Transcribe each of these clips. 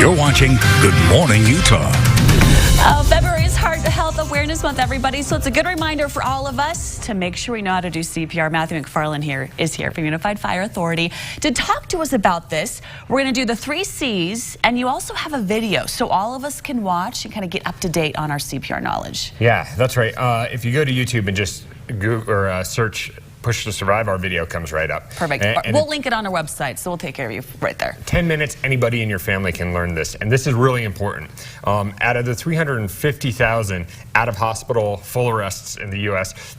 You're watching Good Morning Utah. February is Heart Health Awareness Month, everybody, so it's a good reminder for all of us to make sure we know how to do CPR. Matthew McFarland is here from Unified Fire Authority to talk to us about this. We're going to do the 3 C's, and you also have a video so all of us can watch and kind of get up to date on our CPR knowledge. Yeah, that's right. If you go to YouTube and just Google or search Push to Survive, our video comes right up. Perfect. And we'll link it on our website, so we'll take care of you right there. 10 minutes, anybody in your family can learn this, and this is really important. Out of the 350,000 out-of-hospital full arrests in the U.S.,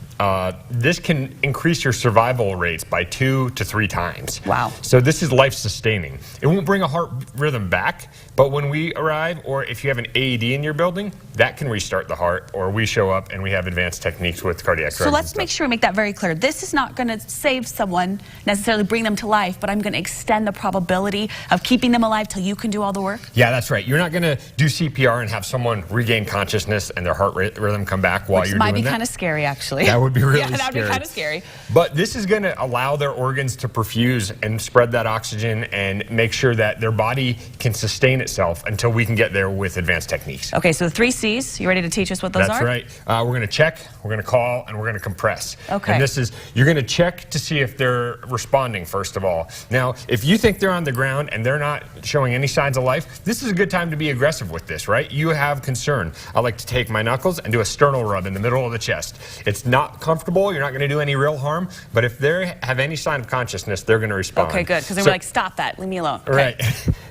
this can increase your survival rates by 2 to 3 times. Wow. So this is life-sustaining. It won't bring a heart rhythm back, but when we arrive, or if you have an AED in your building, that can restart the heart, or we show up and we have advanced techniques with cardiac drugs. So let's make sure we make that very clear. This is not going to save someone, necessarily bring them to life, but I'm going to extend the probability of keeping them alive till you can do all the work? Yeah, that's right. You're not going to do CPR and have someone regain consciousness and their heart rhythm come back while you're doing that. Which might be kind of scary, actually. That would be really scary. Yeah, that would be kind of scary. But this is going to allow their organs to perfuse and spread that oxygen and make sure that their body can sustain itself until we can get there with advanced techniques. Okay, so the 3 C's, you ready to teach us what those are? That's right. We're going to check, we're going to call, and we're going to compress. Okay. And this is, you're going to check to see if they're responding, first of all. Now, if you think they're on the ground and they're not showing any signs of life, this is a good time to be aggressive with this, right? You have concern. I like to take my knuckles and do a sternal rub in the middle of the chest. It's not comfortable. You're not going to do any real harm, but if they have any sign of consciousness, they're going to respond. Okay, good, because they were like, stop that, leave me alone. Okay. Right.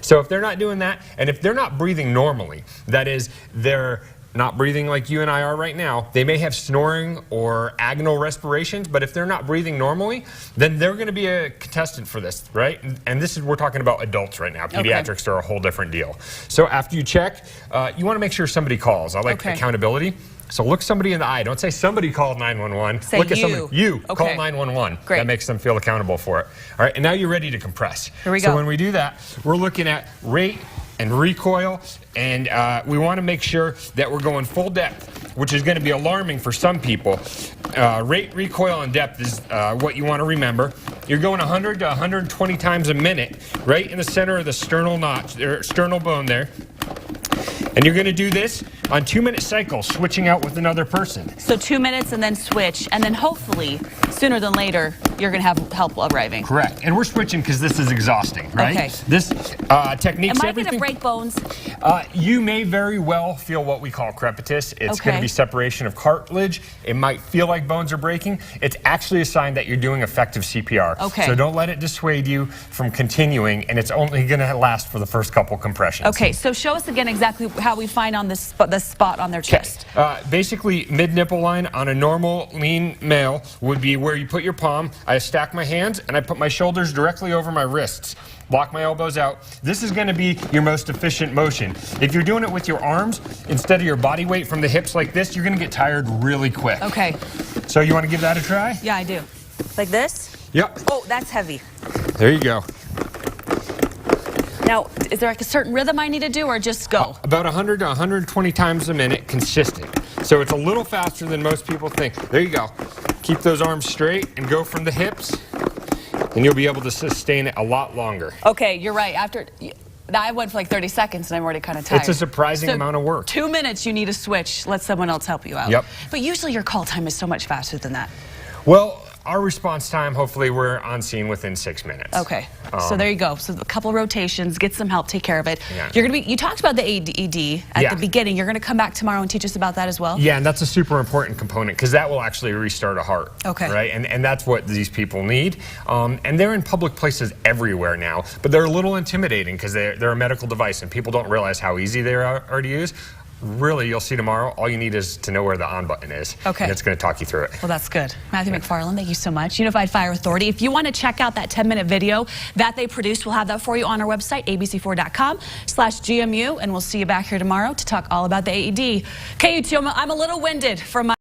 So if they're not doing that, and if they're not breathing normally, that is, they're not breathing like you and I are right now, they may have snoring or agonal respirations, but if they're not breathing normally, then they're going to be a contestant for this, right? And this is, we're talking about adults right now. Pediatrics are a whole different deal. So after you check, you want to make sure somebody calls. I like accountability. So look somebody in the eye. Don't say somebody called 911. Say look at you. somebody. You call 911. Great. That makes them feel accountable for it. All right, and now you're ready to compress. Here we go. So when we do that, we're looking at rate and recoil, and we want to make sure that we're going full depth, which is going to be alarming for some people. Rate, recoil, and depth is what you want to remember. You're going 100 to 120 times a minute, right in the center of the sternal notch, or sternal bone there. And you're going to do this on 2-minute cycles, switching out with another person. So 2 minutes and then switch, and then hopefully, sooner than later, you're going to have help arriving. Correct. And we're switching because this is exhausting, right? Okay. This technique's Am I going to break bones? You may very well feel what we call crepitus. It's going to be separation of cartilage. It might feel like bones are breaking. It's actually a sign that you're doing effective CPR. Okay. So don't let it dissuade you from continuing, and it's only going to last for the first couple compressions. Okay, so show us again exactly how we find on this spot on their chest. Basically, mid-nipple line on a normal lean male would be where you put your palm. I stack my hands, and I put my shoulders directly over my wrists. Block my elbows out. This is going to be your most efficient motion. If you're doing it with your arms, instead of your body weight from the hips like this, you're going to get tired really quick. Okay. So you want to give that a try? Yeah, I do. Like this? Yep. Oh, that's heavy. There you go. Now, is there like a certain rhythm I need to do, or just go? About 100 to 120 times a minute, consistent. So it's a little faster than most people think. There you go. Keep those arms straight and go from the hips, and you'll be able to sustain it a lot longer. Okay, you're right. After I went for like 30 seconds, and I'm already kind of tired. It's a surprising amount of work. 2 minutes, you need to switch. Let someone else help you out. Yep. But usually your call time is so much faster than that. Well, our response time, hopefully we're on scene within 6 minutes. Okay, so there you go. So a couple rotations, get some help, take care of it. Yeah. You're gonna be. You talked about the AED at the beginning. You're gonna come back tomorrow and teach us about that as well. Yeah, and that's a super important component because that will actually restart a heart. Okay. Right, and that's what these people need. And they're in public places everywhere now, but they're a little intimidating because they're a medical device and people don't realize how easy they are to use. Really, you'll see tomorrow, all you need is to know where the on button is. Okay. And it's going to talk you through it. Well, that's good. Matthew McFarland, thank you so much. Unified Fire Authority. If you want to check out that 10-minute video that they produced, we'll have that for you on our website, abc4.com/GMU, and we'll see you back here tomorrow to talk all about the AED. KUTO, I'm a little winded from my